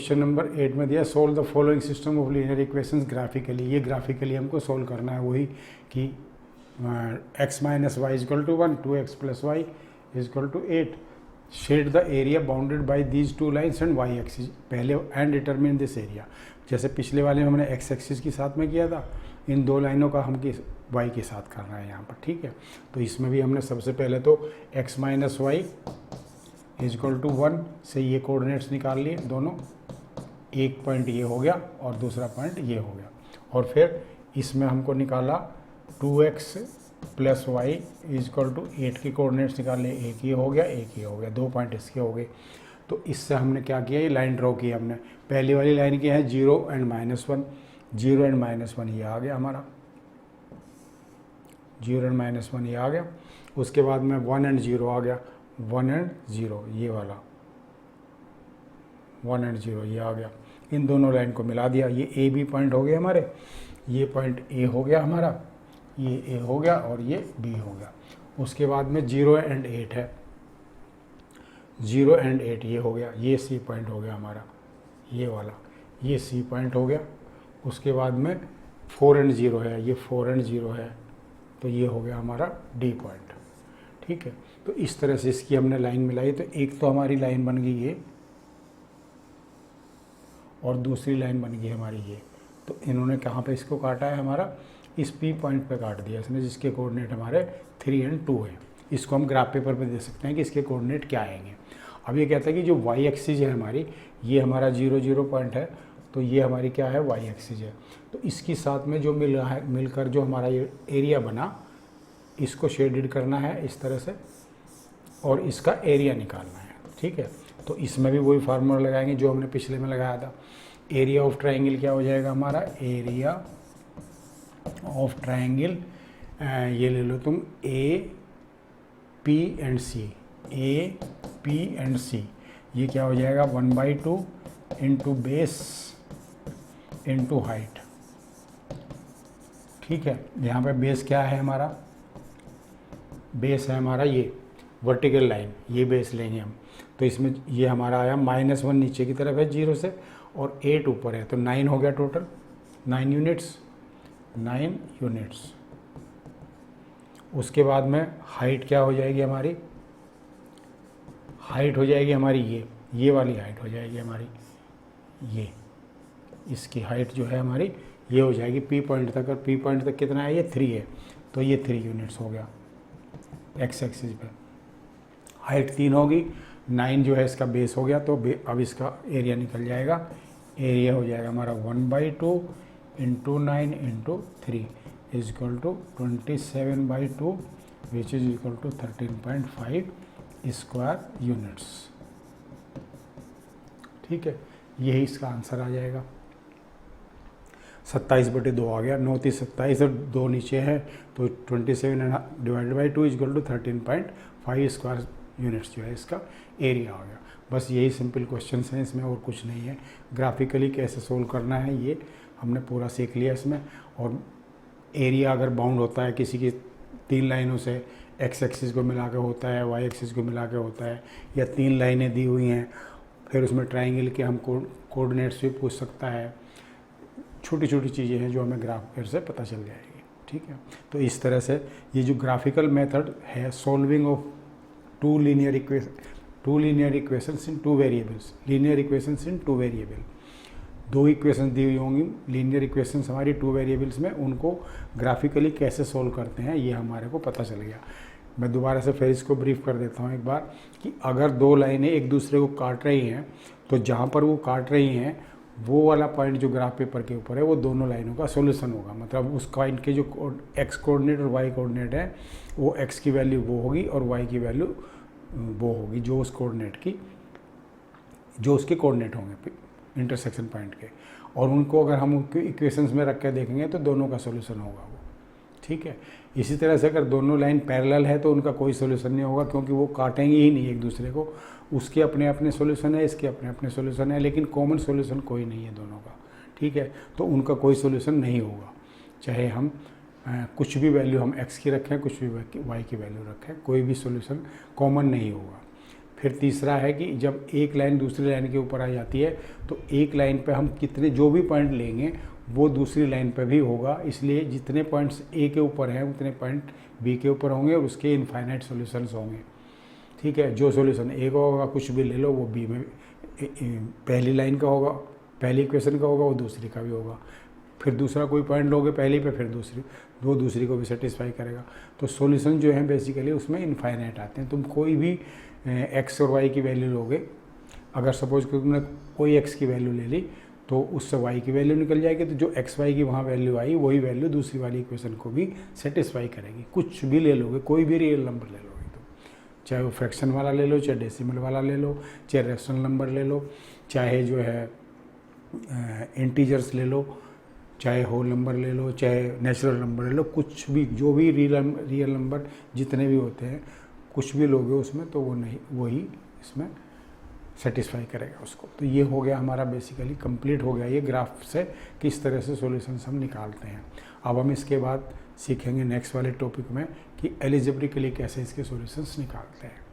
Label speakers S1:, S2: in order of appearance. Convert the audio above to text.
S1: Question number 8 में दिया solve the following system of linear equations graphically. ये graphically हमको सोल्व करना है, वही कि x minus y is equal to 1, 2x plus y is equal to 8, shade the area bounded by these two lines and y axis पहले, and determine this area. जैसे पिछले वाले में हमने x एक्सिस के साथ में किया था, इन दो लाइनों का हम y के साथ करना है यहाँ पर, ठीक है। तो इसमें भी हमने सबसे पहले तो x minus y is equal to 1 से ये कोऑर्डिनेट्स निकाल लिए दोनों, एक पॉइंट ये हो गया और दूसरा पॉइंट ये हो गया, और फिर इसमें हमको निकाला 2x plus y is equal to 8 के कोऑर्डिनेट्स निकाल लिए, एक ये हो गया, एक ये हो गया, 2 पॉइंट इसके हो गए। तो इससे हमने क्या किया, ये लाइन ड्रॉ की हमने। पहली वाली लाइन की है 0 एंड -1, 0 एंड -1 ये आ गया हमारा, 0 एंड -1 ये आ गया। उसके बाद में 1 एंड 0 आ गया, 1 एंड 0 ये वाला, 1 एंड 0 ये आ गया। इन दोनों लाइन को मिला दिया, ये ए बी पॉइंट हो गए हमारे, ये पॉइंट ए हो गया हमारा, ये ए हो गया और ये बी हो गया। उसके बाद में 0 एंड 8 है, 0 एंड 8 ये हो गया, ये सी पॉइंट हो गया हमारा, ये वाला, ये सी पॉइंट हो गया। उसके बाद में 4 एंड 0 है, ये 4 एंड 0 है, तो ये हो गया हमारा डी पॉइंट, ठीक है। तो इस तरह से इसकी हमने लाइन मिलाई, तो एक तो हमारी लाइन बन गई ये, और दूसरी लाइन बन गई हमारी ये। तो इन्होंने कहाँ पे इसको काटा है, हमारा इस पी पॉइंट पे काट दिया इसने, जिसके कोऑर्डिनेट हमारे 3 एंड 2 है। इसको हम ग्राफ पेपर पे दे सकते हैं कि इसके कोऑर्डिनेट क्या आएंगे। अब ये कहता है कि जो वाई एक्सिस है हमारी, ये हमारा 0 0 पॉइंट है, तो ये हमारी क्या है, वाई एक्सिस है। तो इसके साथ में जो मिल रहा है, मिलकर जो हमारा ये एरिया बना, इसको शेडेड करना है इस तरह से, और इसका एरिया निकालना है, ठीक है। तो इसमें भी वही फार्मूला लगाएंगे जो हमने पिछले में लगाया था। एरिया ऑफ ट्राइंगल क्या हो जाएगा हमारा, एरिया ऑफ ट्राइंगल, ये ले लो तुम, A P and C, A P and C, ये क्या हो जाएगा 1/2 इंटू बेस इंटू हाइट, ठीक है। यहाँ पे बेस क्या है हमारा, बेस है हमारा ये वर्टिकल लाइन, ये बेस लेंगे हम। तो इसमें ये हमारा आया -1 नीचे की तरफ है 0 से, और 8 ऊपर है, तो 9 हो गया टोटल, 9 यूनिट्स, 9 यूनिट्स। उसके बाद में हाइट क्या हो जाएगी हमारी, हाइट हो जाएगी हमारी ये वाली हाइट हो जाएगी हमारी, ये इसकी हाइट जो है हमारी ये हो जाएगी पी पॉइंट तक, और पी पॉइंट तक कितना है, ये 3 है, तो ये 3 यूनिट्स हो गया एक्स एक्सिस पे। हाइट 3 होगी, 9 जो है इसका बेस हो गया, तो अब इसका एरिया निकल जाएगा। एरिया हो जाएगा हमारा 1/2 into 9 into 3 is equal to 27/2 which is equal to 13.5 square units, ठीक है। यही इसका आंसर आ जाएगा। 27/2 आ गया, 9 3 27 और 2 नीचे है, तो 27 divided by 2 is equal to 13.5 square units जो है इसका एरिया आ गया। बस यही सिंपल क्वेश्चन हैं, इसमें और कुछ नहीं है। ग्राफिकली कैसे सोल्व करना है ये हमने पूरा सीख लिया इसमें। और एरिया अगर बाउंड होता है किसी की 3 लाइनों से, एक्स एक्सिस को मिला के होता है, वाई एक्सिस को मिला के होता है, या 3 लाइनें दी हुई हैं, फिर उसमें ट्राइंगल के हम कोऑर्डिनेट्स भी पूछ सकता है। छोटी छोटी चीज़ें हैं जो हमें ग्राफ पेपर से पता चल जाएगी, ठीक है। तो इस तरह से ये जो ग्राफिकल मेथड है solving of two linear equations in 2 variables, linear equations in 2 variable, 2 equations दी हुई होंगी लीनियर इक्वेशंस हमारी 2 वेरिएबल्स में, उनको ग्राफिकली कैसे सोल्व करते हैं ये हमारे को पता चल गया। मैं दोबारा से फिर इसको ब्रीफ कर देता हूँ एक बार कि अगर 2 लाइनें एक दूसरे को काट रही हैं, तो जहाँ पर वो काट रही हैं वो वाला पॉइंट जो ग्राफ पेपर के ऊपर है वो दोनों लाइनों का सॉल्यूशन होगा। मतलब उस पॉइंट के जो एक्स कोऑर्डिनेट और वाई कोऑर्डिनेट है, वो एक्स की वैल्यू वो होगी और वाई की वैल्यू वो होगी जो उस कोऑर्डिनेट की, जो उसके कोऑर्डिनेट होंगे इंटरसेक्शन पॉइंट के, और उनको अगर हम उनके इक्वेशंस में रख के देखेंगे तो दोनों का सॉल्यूशन होगा वो, ठीक है। इसी तरह से अगर दोनों लाइन पैरेलल है तो उनका कोई सॉल्यूशन नहीं होगा, क्योंकि वो काटेंगे ही नहीं एक दूसरे को। उसके अपने अपने सॉल्यूशन है, इसके अपने अपने सॉल्यूशन है, लेकिन कॉमन सॉल्यूशन कोई नहीं है दोनों का, ठीक है। तो उनका कोई सॉल्यूशन नहीं होगा, चाहे हम कुछ भी वैल्यू हम एक्स की रखें, कुछ भी वाई की वैल्यू रखें, कोई भी सॉल्यूशन कॉमन नहीं होगा। फिर तीसरा है कि जब एक लाइन दूसरी लाइन के ऊपर आ जाती है तो एक लाइन पे हम कितने जो भी पॉइंट लेंगे वो दूसरी लाइन पे भी होगा, इसलिए जितने पॉइंट्स ए के ऊपर हैं उतने पॉइंट बी के ऊपर होंगे और उसके इनफाइनाइट सॉल्यूशंस होंगे। ठीक है, जो सॉल्यूशन ए का होगा कुछ भी ले लो वो बी में पहली लाइन का होगा, पहली इक्वेशन का होगा, वो दूसरी का भी होगा। फिर दूसरा कोई पॉइंट लोगे पहली पे, फिर दूसरी, वो दूसरी को भी सेटिस्फाई करेगा। तो सॉल्यूशन जो है बेसिकली उसमें इनफाइनाइट आते हैं। तुम कोई भी एक्स और वाई की वैल्यू लोगे, अगर सपोज कि तुमने कोई एक्स की वैल्यू ले ली तो उससे वाई की वैल्यू निकल जाएगी, तो जो एक्स वाई की वहाँ वैल्यू आई वही वैल्यू दूसरी वाली इक्वेशन को भी सेटिस्फाई करेगी। कुछ भी ले लोगे, कोई भी रियल नंबर ले लोगे तो, चाहे वो फ्रैक्शन वाला ले लो, चाहे डेसिमल वाला ले लो, चाहे रेशनल नंबर ले लो, चाहे जो है इंटीजर्स ले लो, चाहे होल नंबर ले लो, चाहे नेचुरल नंबर ले लो, कुछ भी जो भी रियल नंबर जितने भी होते हैं कुछ भी लोगे उसमें तो वो नहीं, वही इसमें सेटिस्फाई करेगा उसको। तो ये हो गया हमारा बेसिकली कंप्लीट हो गया ये ग्राफ से किस तरह से सॉल्यूशंस हम निकालते हैं। अब हम इसके बाद सीखेंगे नेक्स्ट वाले टॉपिक में कि एलिजेब्रिकली कैसे इसके सॉल्यूशंस निकालते हैं।